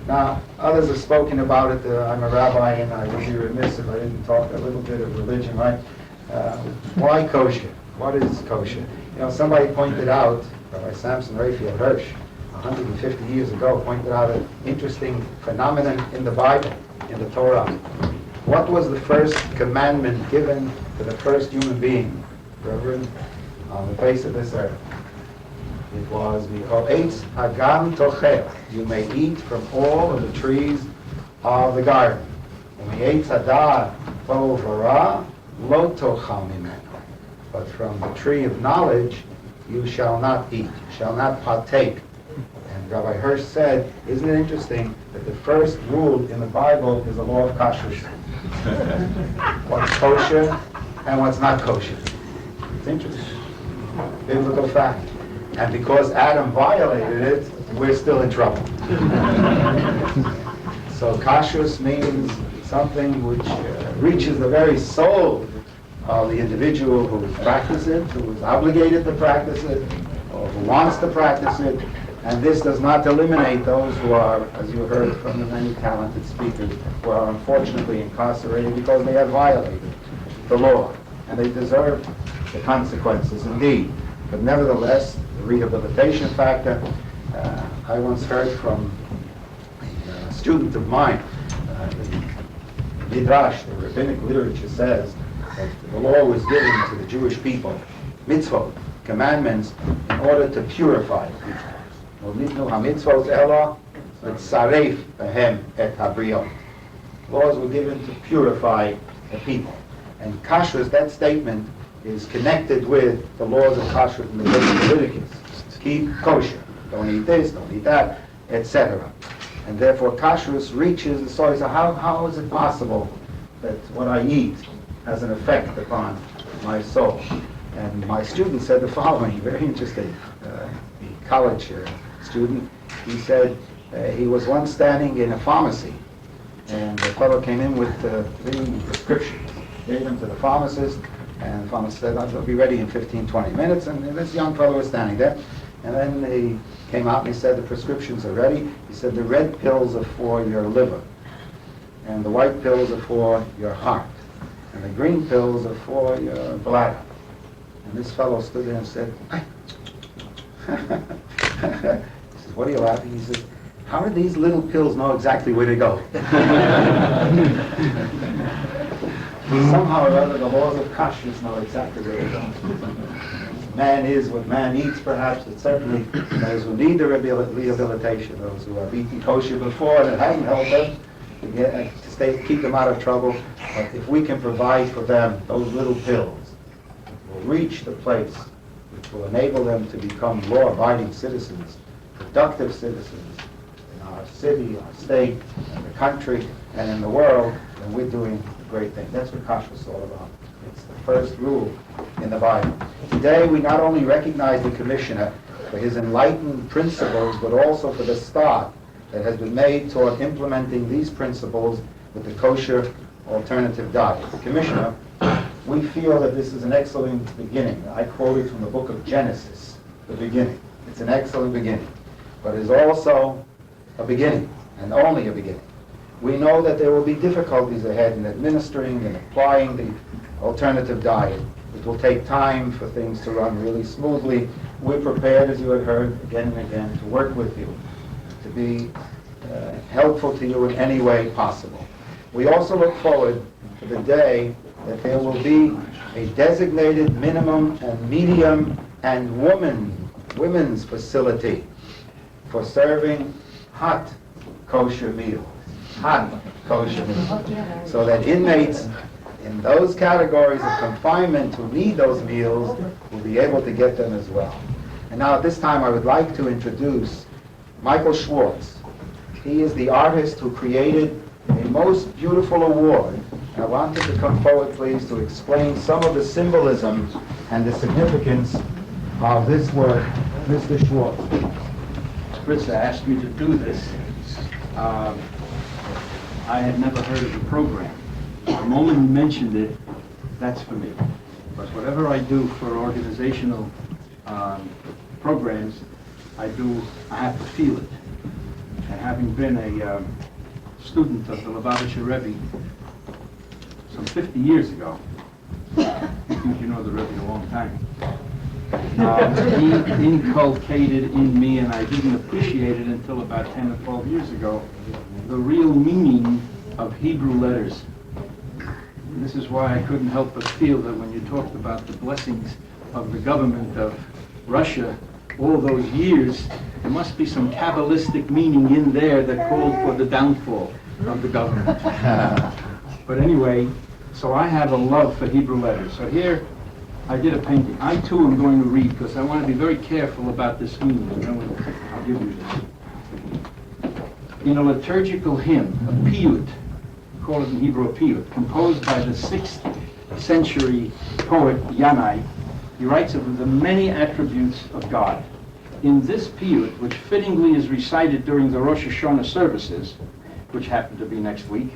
Now, others have spoken about it. I'm a rabbi, and I would be remiss if I didn't talk a little bit of religion, right? Why kosher? What is kosher? You know, somebody pointed out, Rabbi Samson Raphael Hirsch, 150 years ago, pointed out an interesting phenomenon in the Bible, in the Torah. What was the first commandment given to the first human being, Reverend, on the face of this earth? It was, Eitz Hagam Tochel. You may eat from all of the trees of the garden. Eitz Hadar Bo Vara Lo Tochal Mimenu. But from the tree of knowledge you shall not eat, you shall not partake. And Rabbi Hirsch said, isn't it interesting that the first rule in the Bible is the law of kashrus? What's kosher and what's not kosher. It's interesting. Biblical fact. And because Adam violated it, we're still in trouble. So kashrus means something which reaches the very soul of the individual who practices it, who is obligated to practice it, or who wants to practice it. And this does not eliminate those who are, as you heard from the many talented speakers, who are unfortunately incarcerated because they have violated the law. And they deserve the consequences indeed. But nevertheless, the rehabilitation factor, I once heard from a student of mine, the Midrash, the rabbinic literature says that the law was given to the Jewish people, mitzvot, commandments, in order to purify the people. Laws were given to purify the people. And kashrus, that statement, is connected with the laws of kashrut in the book of Leviticus. Keep kosher. Don't eat this, don't eat that, etc. And therefore kashrus reaches the soul. So how is it possible that what I eat has an effect upon my soul? And my student said the following, very interesting. The college student, he said he was once standing in a pharmacy, and the fellow came in with 3 prescriptions, gave them to the pharmacist, and the pharmacist said, I'll be ready in 15, 20 minutes, and this young fellow was standing there. And then he came out and he said, the prescriptions are ready. He said, the red pills are for your liver, and the white pills are for your heart, and the green pills are for your bladder. And this fellow stood there and said, he says, what are you laughing? He says, how do these little pills know exactly where to go? Somehow or other, the laws of kashrus know exactly where to go. Man is what man eats, perhaps, but certainly those who need the rehabilitation, those who have eaten kosher before and it hasn't helped them, to keep them out of trouble. But if we can provide for them those little pills, will reach the place which will enable them to become law-abiding citizens, productive citizens in our city, our state, in the country, and in the world, then we're doing a great thing. That's what kashrus is all about. It's the first rule in the Bible. Today, we not only recognize the Commissioner for his enlightened principles, but also for the start that has been made toward implementing these principles with the kosher alternative diet. Commissioner, we feel that this is an excellent beginning. I quoted from the book of Genesis, the beginning. It's an excellent beginning, but it is also a beginning, and only a beginning. We know that there will be difficulties ahead in administering and applying the alternative diet. It will take time for things to run really smoothly. We're prepared, as you had heard again and again, to work with you, to be helpful to you in any way possible. We also look forward to the day that there will be a designated minimum and medium and women's facility for serving hot kosher meals. Hot kosher meals. So that inmates in those categories of confinement who need those meals will be able to get them as well. And now at this time I would like to introduce Michael Schwartz. He is the artist who created a most beautiful award. And I want him to come forward, please, to explain some of the symbolism and the significance of this work. Mr. Schwartz. Spritzer asked me to do this. I had never heard of the program. The moment he mentioned it, that's for me. Because whatever I do for organizational programs, I have to feel it. And having been a student of the Lubavitcher Rebbe some 50 years ago, I think you know the Rebbe a long time, he inculcated in me, and I didn't appreciate it until about 10 or 12 years ago, the real meaning of Hebrew letters. And this is why I couldn't help but feel that when you talked about the blessings of the government of Russia all those years, there must be some Kabbalistic meaning in there that called for the downfall of the government. But anyway, so I have a love for Hebrew letters. So here, I did a painting. I too am going to read because I want to be very careful about this meaning. I'll give you this. In a liturgical hymn, a piyut, call it in Hebrew a piyut, composed by the 6th century poet Yanai, he writes of the many attributes of God. In this piyut, which fittingly is recited during the Rosh Hashanah services, which happen to be next week,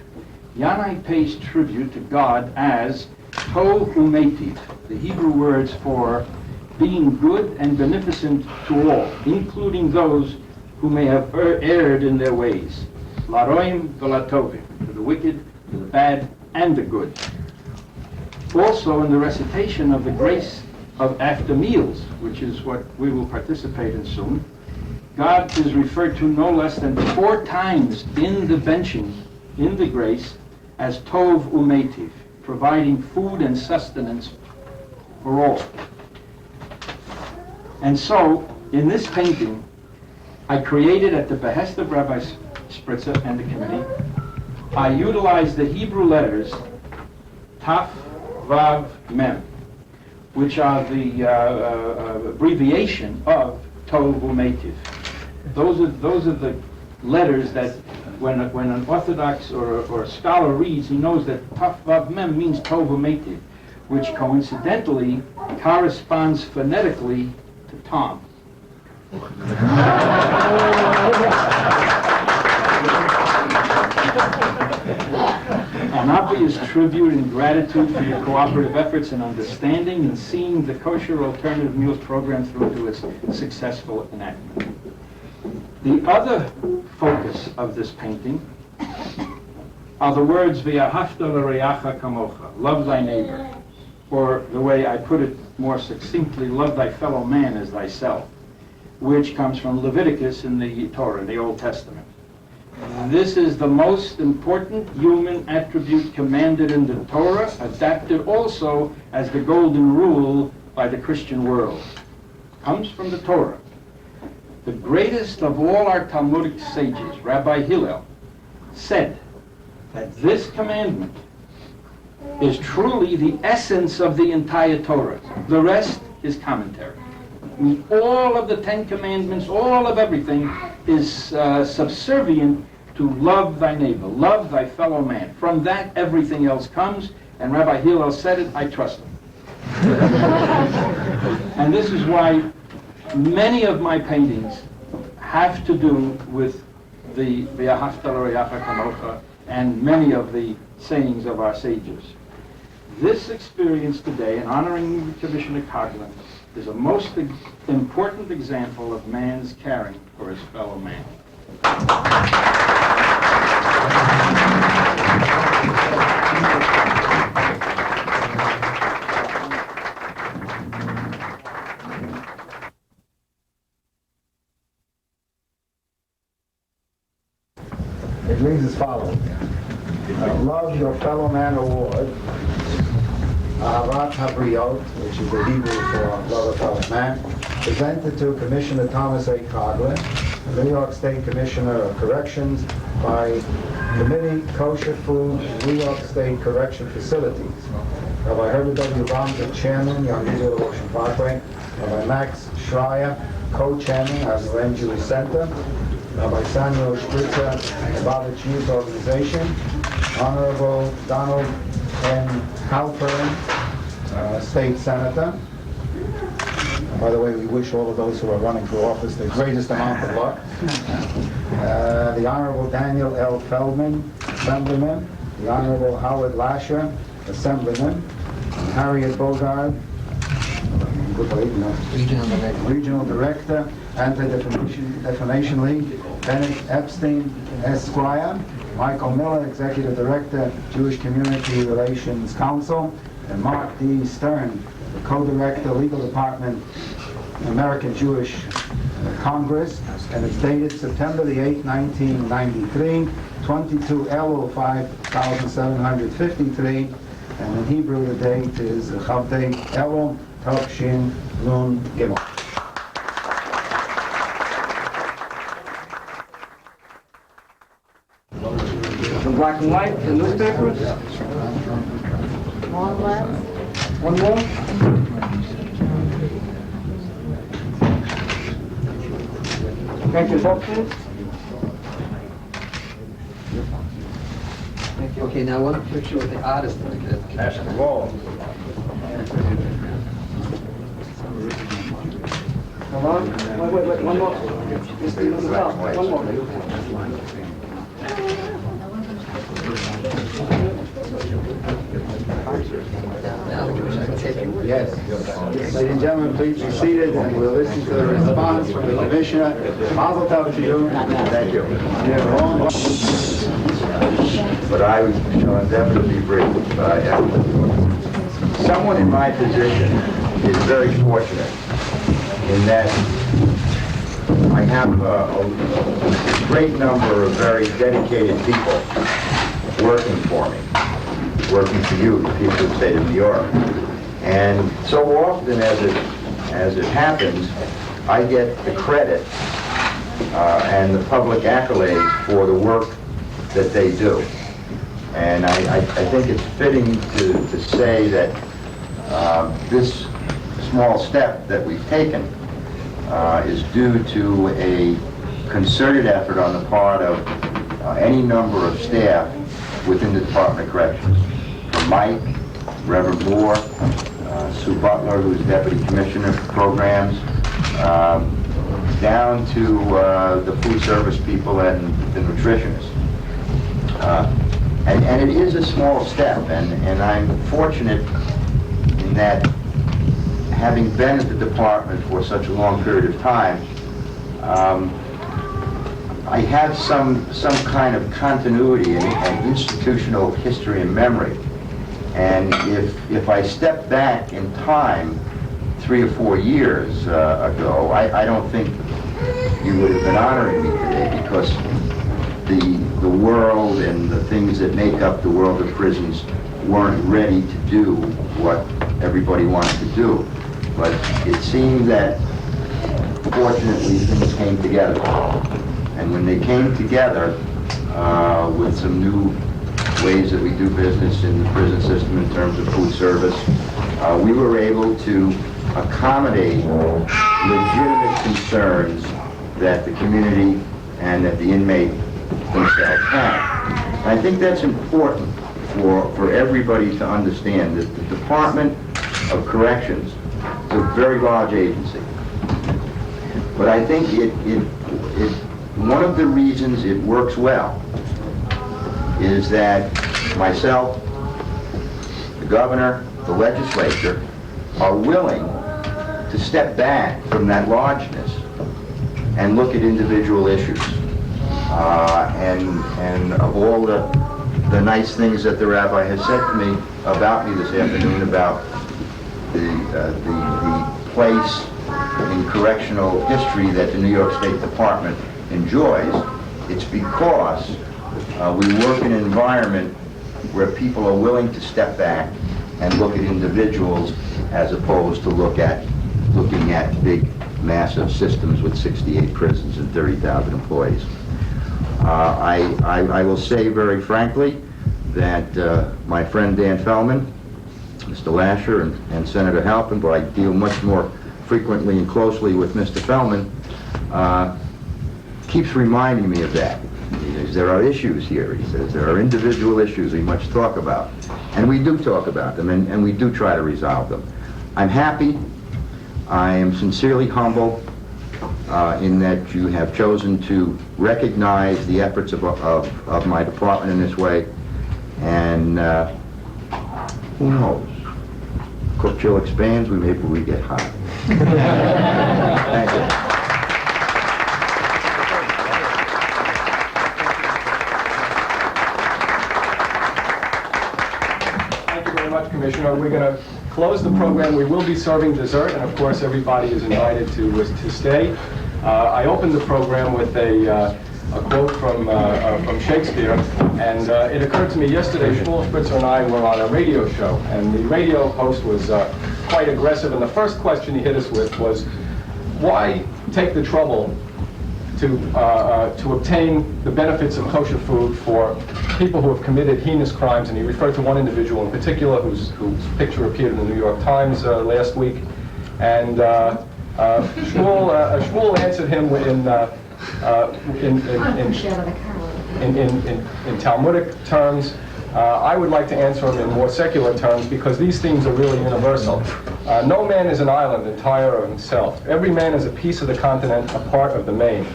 Yanai pays tribute to God as Tov Umetiv, the Hebrew words for being good and beneficent to all, including those who may have erred in their ways. Laroim v'latovim, to the wicked, to the bad, and the good. Also in the recitation of the grace of after meals, which is what we will participate in soon, God is referred to no less than 4 times in the benching, in the grace, as Tov Umetiv, providing food and sustenance for all. And so, in this painting, I created at the behest of Rabbi Spritzer and the committee, I utilized the Hebrew letters Taf, Vav, Mem, which are the abbreviation of Tov Umetiv. Those are the letters that when an Orthodox or a scholar reads, he knows that Taf Vav Mem means Tov Umetiv, which coincidentally corresponds phonetically to Tom. An obvious tribute and gratitude for your cooperative efforts in understanding and seeing the Kosher Alternative Meals program through to its successful enactment. The other focus of this painting are the words V'ahavta l'reacha kamocha, love thy neighbor, or the way I put it more succinctly, love thy fellow man as thyself, which comes from Leviticus in the Torah, in the Old Testament. This is the most important human attribute commanded in the Torah, adapted also as the golden rule by the Christian world. Comes from the Torah. The greatest of all our Talmudic sages, Rabbi Hillel, said that this commandment is truly the essence of the entire Torah. The rest is commentary. I mean, all of the 10 commandments, all of everything is subservient to love thy neighbor, love thy fellow man. From that, everything else comes, and Rabbi Hillel said it, I trust him. And this is why many of my paintings have to do with the V'ahavta l'reacha kamocha and many of the sayings of our sages. This experience today, in honoring Commissioner Coughlin, is a most important example of man's caring for his fellow man. It reads as follows. Love Your Fellow Man Award, Ahavat Habriot, which is the Hebrew for Love a Fellow Man, presented to Commissioner Thomas A. Coughlin, the New York State Commissioner of Corrections, by Committee Kosher Food, New York State Correction Facilities. Rabbi Herbert W. Bonser, Chairman, Young Israel Ocean Parkway. Rabbi Max Schreier, Co-Chairman, Azaren Jewish Center. Rabbi Samuel Spritzer, Lubavitch Youth Organization. Honorable Donald N. Halpern, State Senator. By the way, we wish all of those who are running for office the greatest amount of luck. The Honorable Daniel L. Feldman, Assemblyman. The Honorable Howard Lasher, Assemblyman. Harriet Bogard, Regional Director, Anti-Defamation League. Bennett Epstein, Esquire. Michael Miller, Executive Director, Jewish Community Relations Council. And Mark D. Stern, the Co-Director, Legal Department, American Jewish Congress, and it's dated September the 8th, 1993, 22 Elul 5753, and in Hebrew the date is Chavdei Elul Tov Shin Nun Gimel. In black and white, the newspapers. Long left. One more. Thank you, vote please. Thank you. Okay, now one picture with the artist. That's the wall. Come on. Wait, one more. One more. Yes. Ladies and gentlemen, please be seated, and we'll listen to the response from the Commissioner. Mazel tov to you. Thank you. But I shall endeavor to be brief. Someone in my position is very fortunate in that I have a great number of very dedicated people working for me, working for you, the people of the state of New York. And so often as it happens, I get the credit and the public accolades for the work that they do. And I think it's fitting to say that this small step that we've taken is due to a concerted effort on the part of any number of staff within the Department of Corrections. From Mike, Reverend Moore, Sue Butler, who's Deputy Commissioner for Programs, down to the food service people and the nutritionists. And it is a small step, and I'm fortunate in that, having been at the department for such a long period of time, I have some kind of continuity and institutional history and memory. And if I step back in time 3 or 4 years ago, I don't think you would have been honoring me today, because the world and the things that make up the world of prisons weren't ready to do what everybody wanted to do. But it seemed that, fortunately, things came together. And when they came together with some new ways that we do business in the prison system in terms of food service, we were able to accommodate legitimate concerns that the community and that the inmate themselves had. And I think that's important for everybody to understand, that the Department of Corrections is a very large agency. But I think one of the reasons it works well is that myself, the governor, the legislature are willing to step back from that largeness and look at individual issues. And of all the nice things that the rabbi has said to me about me this afternoon about the place in correctional history that the New York State Department enjoys, it's because we work in an environment where people are willing to step back and look at individuals as opposed to looking at big, massive systems with 68 prisons and 30,000 employees. I will say very frankly that my friend Dan Feldman, Mr. Lasher, and Senator Halpin, but I deal much more frequently and closely with Mr. Feldman, keeps reminding me of that. He says, there are issues here. He says, there are individual issues we must talk about. And we do talk about them, and we do try to resolve them. I'm happy. I am sincerely humble in that you have chosen to recognize the efforts of my department in this way. And who knows? Cook chill expands, maybe we get hot. Thank you. Commissioner, we're going to close the program. We will be serving dessert, and of course everybody is invited to stay. I opened the program with a quote from Shakespeare, and it occurred to me yesterday, Shmuel Spritzer and I were on a radio show, and the radio host was quite aggressive, and the first question he hit us with was, why take the trouble to obtain the benefits of kosher food for people who have committed heinous crimes? And he referred to one individual in particular whose picture appeared in the New York Times last week. And Shmuel answered him in Talmudic terms. I would like to answer him in more secular terms, because these themes are really universal. No man is an island entire of himself. Every man is a piece of the continent, a part of the main.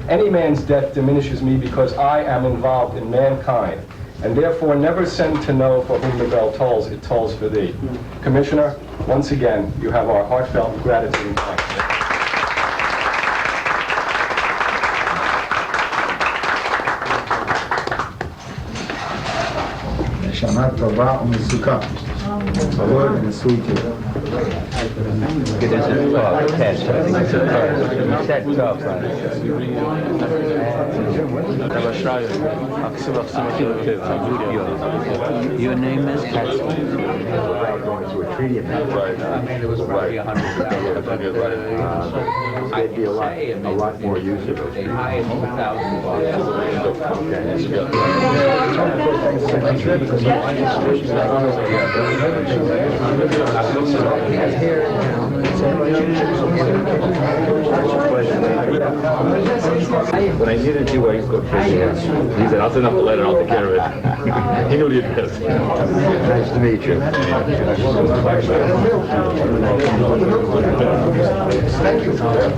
Any man's death diminishes me, because I am involved in mankind, and therefore never send to know for whom the bell tolls, it tolls for thee. Commissioner, once again, you have our heartfelt gratitude and thanks. שנה טובה ומסוכה. כבוד ונשוי תהיה. Your name is There'd be a lot more use of those. When I needed you, I used to go fishing. He said, I'll send up the letter, I'll take care of it. He knew what he did. Nice to meet you.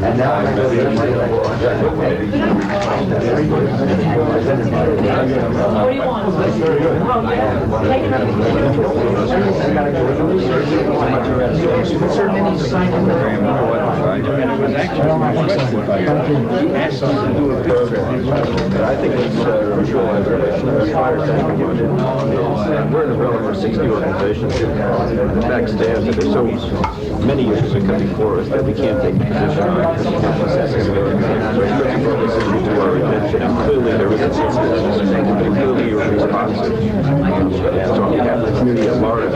And now I'm going to I think it's we're in a well over 60 organizations. The fact stands that there's so many issues that come before us that we can't take a position on. To our attention, and clearly there is a but clearly you're responsive. So on behalf of the community at large, as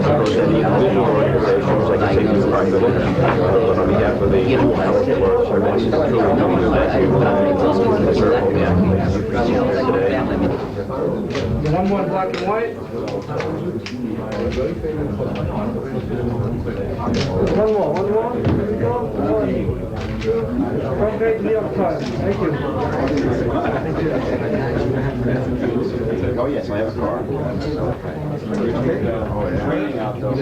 opposed to any individual organizations, I can say to the private, but on behalf of the health workers, I want to truly thank you. One more black and white. One more. Okay, New York Times. Thank you. Oh, yes, I have a car. Training out though.